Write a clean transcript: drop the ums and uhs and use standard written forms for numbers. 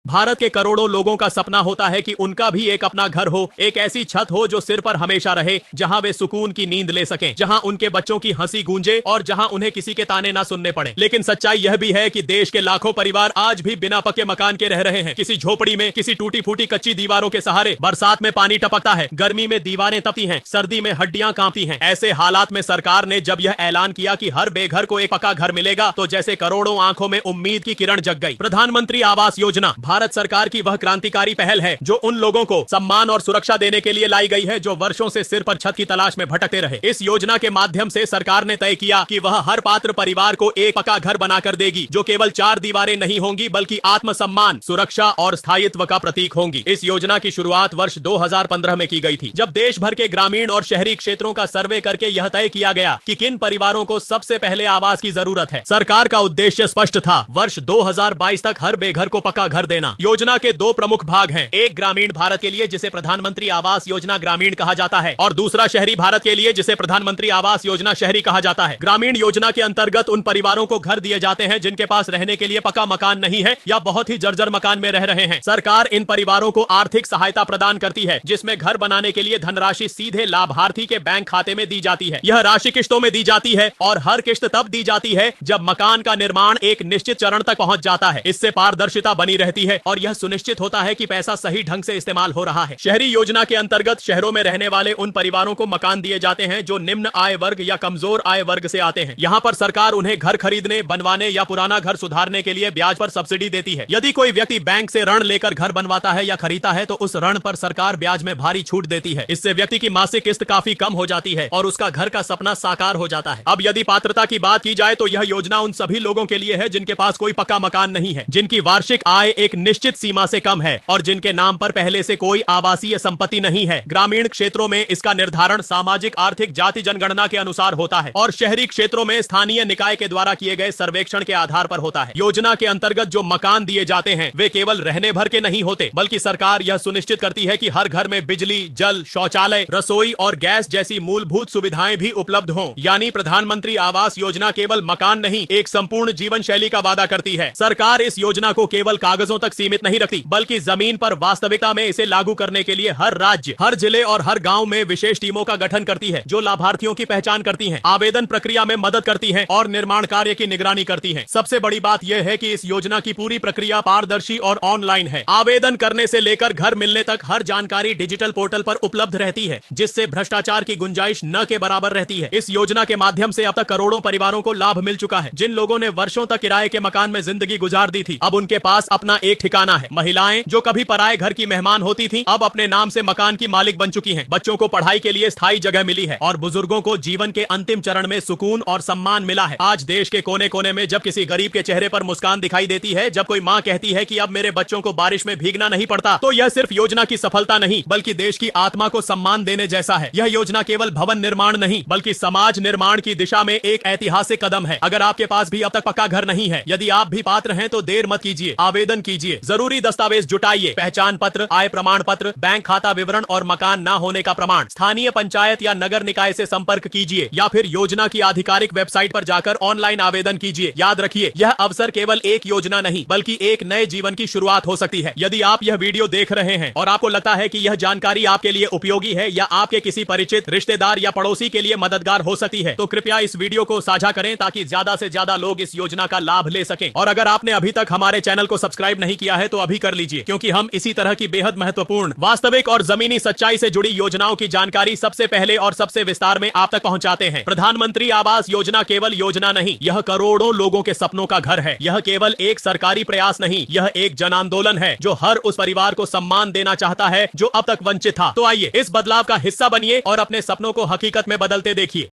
भारत के करोड़ों लोगों का सपना होता है कि उनका भी एक अपना घर हो, एक ऐसी छत हो जो सिर पर हमेशा रहे, जहां वे सुकून की नींद ले सकें, जहां उनके बच्चों की हंसी गूंजे और जहां उन्हें किसी के ताने ना सुनने पड़े। लेकिन सच्चाई यह भी है कि देश के लाखों परिवार आज भी बिना पक्के मकान के रह रहे हैं, किसी झोपड़ी में, किसी टूटी फूटी कच्ची दीवारों के सहारे। बरसात में पानी टपकता है, गर्मी में दीवारें तपती हैं, सर्दी में हड्डियां कांपती हैं। ऐसे हालात में सरकार ने जब यह ऐलान किया कि हर बेघर को एक पक्का घर मिलेगा, तो जैसे करोड़ों आंखों में उम्मीद की किरण जग गई। प्रधानमंत्री आवास योजना भारत सरकार की वह क्रांतिकारी पहल है जो उन लोगों को सम्मान और सुरक्षा देने के लिए लाई गई है जो वर्षों से सिर पर छत की तलाश में भटकते रहे। इस योजना के माध्यम से सरकार ने तय किया कि वह हर पात्र परिवार को एक पक्का घर बनाकर देगी, जो केवल चार दीवारें नहीं होंगी बल्कि आत्मसम्मान, सुरक्षा और स्थायित्व का प्रतीक होंगी। इस योजना की शुरुआत वर्ष 2015 में की गई थी, जब देश भर के ग्रामीण और शहरी क्षेत्रों का सर्वे करके यह तय किया गया कि किन परिवारों को सबसे पहले आवास की जरूरत है। सरकार का उद्देश्य स्पष्ट था, वर्ष 2022 तक हर बेघर को पक्का घर देना। योजना के दो प्रमुख भाग हैं, एक ग्रामीण भारत के लिए जिसे प्रधानमंत्री आवास योजना ग्रामीण कहा जाता है, और दूसरा शहरी भारत के लिए जिसे प्रधानमंत्री आवास योजना शहरी कहा जाता है। ग्रामीण योजना के अंतर्गत उन परिवारों को घर दिए जाते हैं जिनके पास रहने के लिए पक्का मकान नहीं है या बहुत ही जर्जर मकान में रह रहे हैं। सरकार इन परिवारों को आर्थिक सहायता प्रदान करती है, जिसमें घर बनाने के लिए धनराशि सीधे लाभार्थी के बैंक खाते में दी जाती है। यह राशि किश्तों में दी जाती है और हर किश्त तब दी जाती है जब मकान का निर्माण एक निश्चित चरण तक पहुंच जाता है। इससे पारदर्शिता बनी रहती है और यह सुनिश्चित होता है कि पैसा सही ढंग से इस्तेमाल हो रहा है। शहरी योजना के अंतर्गत शहरों में रहने वाले उन परिवारों को मकान दिए जाते हैं जो निम्न आय वर्ग या कमजोर आय वर्ग से आते हैं। यहाँ पर सरकार उन्हें घर खरीदने, बनवाने या पुराना घर सुधारने के लिए ब्याज पर सब्सिडी देती है। यदि कोई व्यक्ति बैंक से ऋण लेकर घर बनवाता है या खरीदता है तो उस ऋण पर सरकार ब्याज में भारी छूट देती है। इससे व्यक्ति की मासिक किस्त काफी कम हो जाती है और उसका घर का सपना साकार हो जाता है। अब यदि पात्रता की बात की जाए तो यह योजना उन सभी लोगों के लिए है जिनके पास कोई पक्का मकान नहीं है, जिनकी वार्षिक आय एक निश्चित सीमा से कम है और जिनके नाम पर पहले से कोई आवासीय संपत्ति नहीं है। ग्रामीण क्षेत्रों में इसका निर्धारण सामाजिक आर्थिक जाति जनगणना के अनुसार होता है और शहरी क्षेत्रों में स्थानीय निकाय के द्वारा किए गए सर्वेक्षण के आधार पर होता है। योजना के अंतर्गत जो मकान दिए जाते हैं वे केवल रहने भर के नहीं होते, बल्कि सरकार यह सुनिश्चित करती है कि हर घर में बिजली, जल, शौचालय, रसोई और गैस जैसी मूलभूत सुविधाएं भी उपलब्ध हों। यानी प्रधानमंत्री आवास योजना केवल मकान नहीं, एक संपूर्ण जीवन शैली का वादा करती है। सरकार इस योजना को केवल कागजों तक सीमित नहीं रखती, बल्कि जमीन पर वास्तविकता में इसे लागू करने के लिए हर राज्य, हर जिले और हर गांव में विशेष टीमों का गठन करती है जो लाभार्थियों की पहचान करती हैं, आवेदन प्रक्रिया में मदद करती हैं और निर्माण कार्य की निगरानी करती हैं। सबसे बड़ी बात यह है कि इस योजना की पूरी प्रक्रिया पारदर्शी और ऑनलाइन है। आवेदन करने से लेकर घर मिलने तक हर जानकारी डिजिटल पोर्टल पर उपलब्ध रहती है, जिससे भ्रष्टाचार की गुंजाइश न के बराबर रहती है। इस योजना के माध्यम से अब तक करोड़ों परिवारों को लाभ मिल चुका है। जिन लोगों ने वर्षों तक किराए के मकान में जिंदगी गुजार दी थी, अब उनके पास अपना एक ठिकाना है। महिलाएं जो कभी पराए घर की मेहमान होती थीं, अब अपने नाम से मकान की मालिक बन चुकी हैं। बच्चों को पढ़ाई के लिए स्थायी जगह मिली है और बुजुर्गों को जीवन के अंतिम चरण में सुकून और सम्मान मिला है। आज देश के कोने कोने में जब किसी गरीब के चेहरे पर मुस्कान दिखाई देती है, जब कोई माँ कहती है कि अब मेरे बच्चों को बारिश में भीगना नहीं पड़ता, तो यह सिर्फ योजना की सफलता नहीं बल्कि देश की आत्मा को सम्मान देने जैसा है। यह योजना केवल भवन निर्माण नहीं बल्कि समाज निर्माण की दिशा में एक ऐतिहासिक कदम है। अगर आपके पास भी अब तक पक्का घर नहीं है, यदि आप भी पात्र हैं तो देर मत कीजिए, आवेदन कीजिए, जरूरी दस्तावेज जुटाइए, पहचान पत्र, आय प्रमाण पत्र, बैंक खाता विवरण और मकान ना होने का प्रमाण। स्थानीय पंचायत या नगर निकाय से संपर्क कीजिए या फिर योजना की आधिकारिक वेबसाइट पर जाकर ऑनलाइन आवेदन कीजिए। याद रखिए, यह अवसर केवल एक योजना नहीं बल्कि एक नए जीवन की शुरुआत हो सकती है। यदि आप यह वीडियो देख रहे हैं और आपको लगता है कि यह जानकारी आपके लिए उपयोगी है या आपके किसी परिचित, रिश्तेदार या पड़ोसी के लिए मददगार हो सकती है, तो कृपया इस वीडियो को साझा करें ताकि ज्यादा से ज्यादा लोग इस योजना का लाभ ले सकें। और अगर आपने अभी तक हमारे चैनल को सब्सक्राइब नहीं किया है तो अभी कर लीजिए, क्योंकि हम इसी तरह की बेहद महत्वपूर्ण, वास्तविक और जमीनी सच्चाई से जुड़ी योजनाओं की जानकारी सबसे पहले और सबसे विस्तार में आप तक पहुंचाते हैं। प्रधानमंत्री आवास योजना केवल योजना नहीं, यह करोड़ों लोगों के सपनों का घर है। यह केवल एक सरकारी प्रयास नहीं, यह एक जन आंदोलन है जो हर उस परिवार को सम्मान देना चाहता है जो अब तक वंचित था। तो आइए इस बदलाव का हिस्सा बनिए और अपने सपनों को हकीकत में बदलते देखिए।